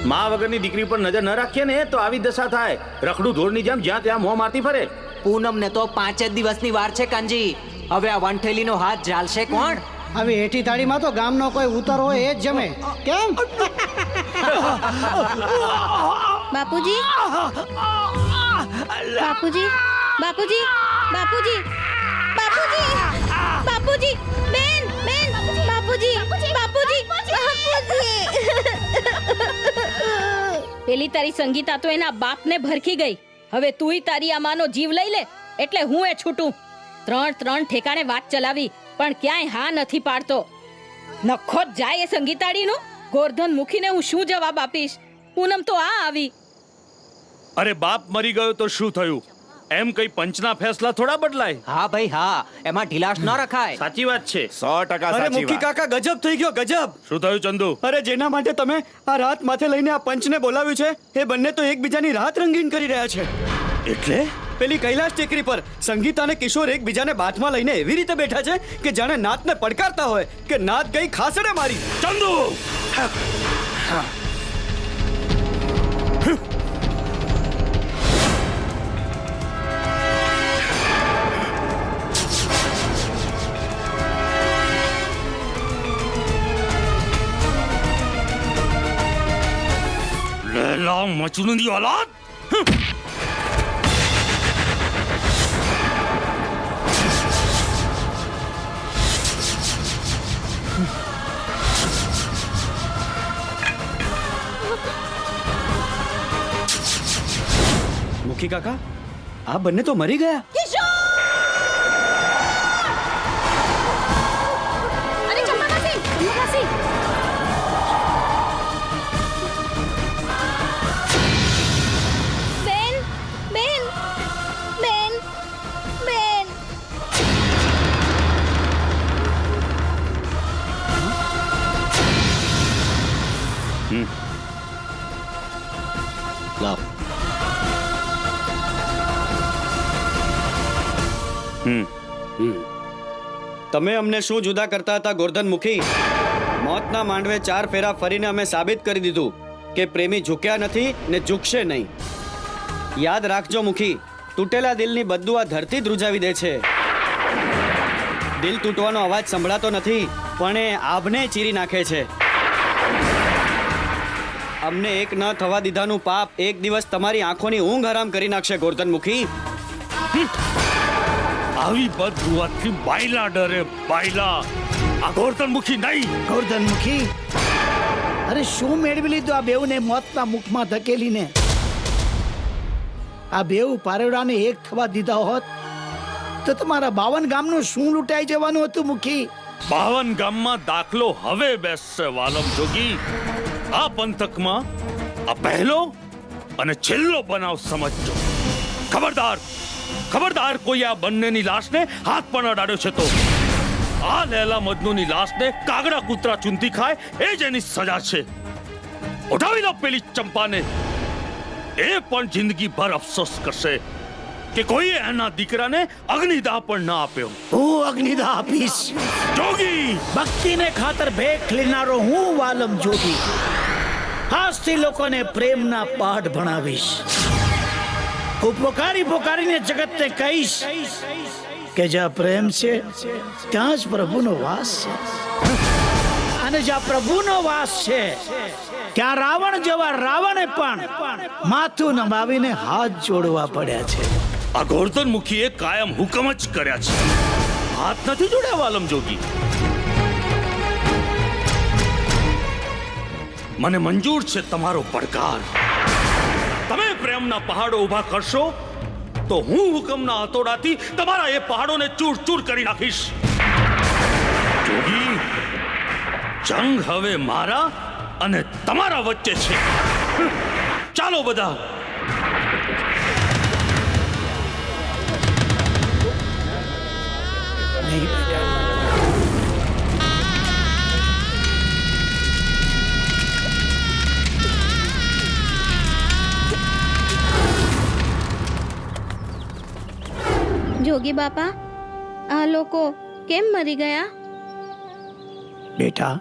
માં વગરની દીકરી પર નજર ન રાખીએ ને તો આવી દશા થાય. રખડું ઢોરની જેમ જ્યાં ત્યાં મોં મારતી ફરે. પૂનમ ને તો 5 જ દિવસની વાર છે કાનજી. હવે આ વંઠેલીનો હાથ ઝાલશે કોણ? હવે હેઠી થાળીમાં તો ગામનો કોઈ ઉતર હોય એ જ જમે. કેમ? બાપુજી બાપુજી બાપુજી બાપુજી બાપુજી બાપુજી બેન બેન બાપુજી બાપુજી બાપુજી. પેલી તારી સંગીતા તો એના બાપને ભરખી ગઈ. હવે તુંય તારી આ માનો જીવ લઈ લે એટલે હું એ છૂટું. ત્રણ ઠેકાણે વાત ચલાવી પણ ક્યાંય હા નથી પાડતો. નખો જ જાય એ સંગીતાડીનું. ગોરધન મુખીને હું શું જવાબ આપીશ? પૂનમ તો આ આવી. અરે બાપ મરી ગયો તો શું થયું? એમ કઈ પંચના ફેસલા થોડા બદલાય. હા ભાઈ હા, એમાં ઢીલાશ ન રખાય. સાચી વાત છે. 100% અરે સાચી મુખી વાત. કાકા ગજબ થઈ ગયો, ગજબ. શું થયું ચંદુ? અરે જેના માટે તમે આ રાત માથે લઈને આ પંચને બોલાવ્યું છે એ બંને તો એકબીજાની રાત રંગીન કરી રહ્યા છે. એટલે પેલી કૈલાશ ટેકરી પર સંગીતા અને કિશોર એકબીજાને બાથમાં લઈને એવી રીતે બેઠા છે કે જાણે નાતને પડકારતા હોય કે નાત ગઈ ખાસડે મારી. ચંદુ લેલા મચુંદી औलाद. મુખી કાકા આ બંને તો મરી ગયા. અરે ચંપાકાસી બેન બેન બેન બેન. લાવ. તમે અમને શું જુદા કરતા હતા ગોરધન મુખી? મોતના માંડવે 4 ફેરા ફરીને અમે સાબિત કરી દીધું કે પ્રેમી ઝૂક્યા નથી ને ઝૂકશે નહીં. યાદ રાખજો મુખી, તૂટેલા દિલની બદદુઆ આ ધરતી ધ્રુજાવી દે છે. દિલ તૂટવાનો અવાજ સંભળાતો નથી પણ એ આભને ચીરી નાખે છે. અમને એક ન થવા દીધાનું પાપ એક દિવસ તમારી આંખોની ઊંઘ હરામ કરી નાખશે ગોરધન મુખી. આવી બદદુઆથી બાયલા ડરે, બાયલા. આ ગોરધન મુખી નહીં. ગોરધન મુખી, અરે શું મેળવી લીધું આ બેઉને મોતના મુખમાં ધકેલીને? આ બેઉ પારેવડાને એક થવા દીધા હોત તો તમારા 52 ગામનું શું લૂંટાઈ જવાનું હતું મુખી? 52 ગામમાં દાખલો હવે બેસશે વાલમ જોગી. આ પંથકમાં આ પહેલો અને છેલ્લો બનાવ સમજજો. ખબરદાર ખબરદાર કોઈ આ બંનેની લાશને હાથ પણ અડાડ્યો છે તો આ લેલા મજનુની લાશને કાગડા કૂતરા ચૂંટી ખાય એ જ એની સજા છે. ઉઠાવી લો પેલી ચંપાને. એ પણ જિંદગીભર અફસોસ કરશે કે કોઈએ એના દીકરાને અગ્નિદાહ પણ ના આપ્યો. હું અગ્નિદાહ આપીશ. જોગી ભક્તિને ખાતર ભેખ લેનારો હું વાલમ જોગી. આજથી લોકોને પ્રેમના પાઠ ભણાવીશ. હું પોકારીને જગતને કહીશ કે જ્યાં પ્રેમ છે ત્યાં જ પ્રભુનો વાસ છે. અને જ્યાં પ્રભુનો વાસ છે ત્યાં રાવણ જેવા રાવણે પણ માથું નમાવીને હાથ જોડવા પડ્યા છે. આ ગોરધન મુખીએ કાયમ હુકમ જ કર્યા છે. હાથ નથી જોડ્યા વાલમ જોગી. મને મંજૂર છે તમારો પડકાર. તમે પ્રેમના પહાડો ઊભા કરશો તો હું હુકમના હતોડાથી તમારા એ પહાડોને ચૂર ચૂર કરી નાખીશ. જોગી, જંગ હવે મારા અને તમારા વચ્ચે છે. ચાલો બધા. જોગી બાપા, આ લોકો કેમ મરી ગયા? બેટા,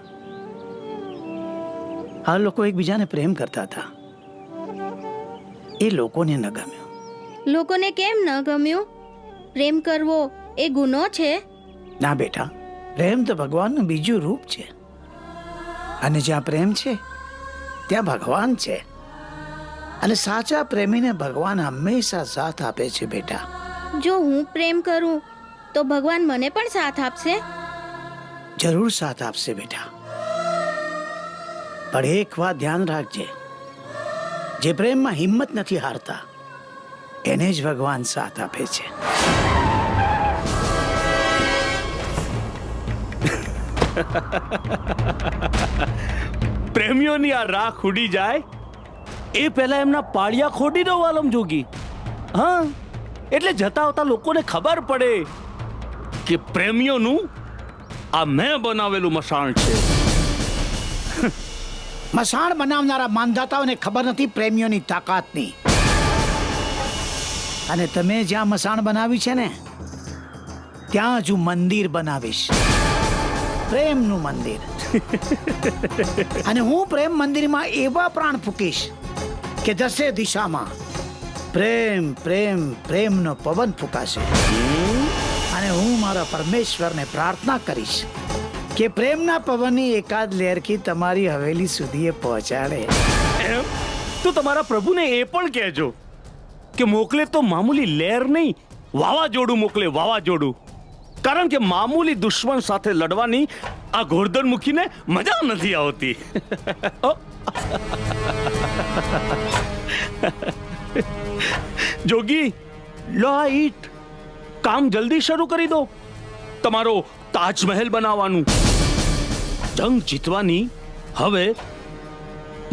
આ લોકો એકબીજાને પ્રેમ કરતા હતા. એ લોકોને ન ગમ્યું. લોકોને કેમ ન ગમ્યું? પ્રેમ કરવો એ ગુનો છે? ના બેટા, પ્રેમ તો ભગવાનનું બીજું રૂપ છે. અને જ્યાં પ્રેમ છે ત્યાં ભગવાન છે. અને સાચા પ્રેમીને ભગવાન હંમેશા સાથ આપે છે બેટા. જો હું પ્રેમ કરું તો ભગવાન મને પણ સાથ આપશે? જરૂર સાથ આપશે બેટા. પણ એક વાત ધ્યાન રાખજે, જે પ્રેમમાં હિંમત નથી હારતા એને જ ભગવાન સાથ આપે છે. પ્રેમીઓની આ રાખ ઉડી જાય એ પહેલા એમના પાળિયા ખોડી દો વાલમ જોગી. હા, એટલે જતા આવતા લોકોને ખબર પડે કે પ્રેમીઓનું આ મેં બનાવેલું મસાણ છે. મસાણ બનાવનારા માનધાતાઓને ખબર નથી પ્રેમીઓની તાકાતની. અને તમે જ્યાં મસાણ બનાવી છે ને ત્યાં જ હું મંદિર બનાવીશ, પ્રેમનું મંદિર. અને હું પ્રેમ મંદિરમાં એવા પ્રાણ ફૂંકીશ કે દસે દિશામાં પ્રેમ પ્રેમ પ્રેમનો પવન ફૂંકાશે. અને હું મારા પરમેશ્વરને પ્રાર્થના કરીશ કે પ્રેમના પવનની એકાદ લહેરકી તમારી હવેલી સુધી પહોંચાડે. એમ તો તમારા પ્રભુને એ પણ કહેજો કે મોકલે તો મામૂલી લહેર નહીં, વાવાઝોડું મોકલે, વાવાઝોડું. કારણ કે મામૂલી દુશ્મન સાથે લડવાની આ ગોરધન મુખીને મજા નથી આવતી. જોગી, લો આ ઈટ, કામ જલ્દી શરૂ કરી દો. તમારો તાજમહેલ બનાવવાનું. જંગ જીતવાની હવે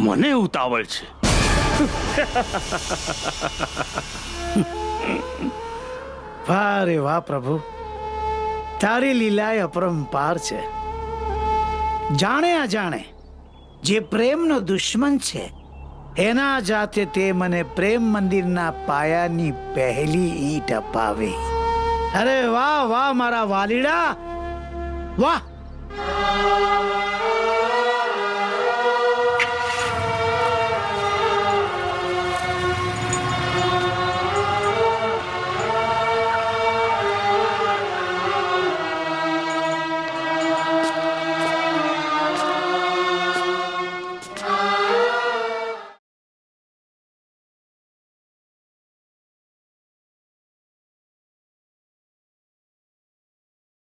મને ઉતાવળ છે. વાહ રે વાહ પ્રભુ, તારી લીલા એ અપરંપાર છે. જાણે અજાણે જે પ્રેમનો દુશ્મન છે એના જાતે તે મને પ્રેમ મંદિરના પાયાની પહેલી ઈંટ અપાવી. અરે વાહ વાહ મારા વાલીડા, વાહ.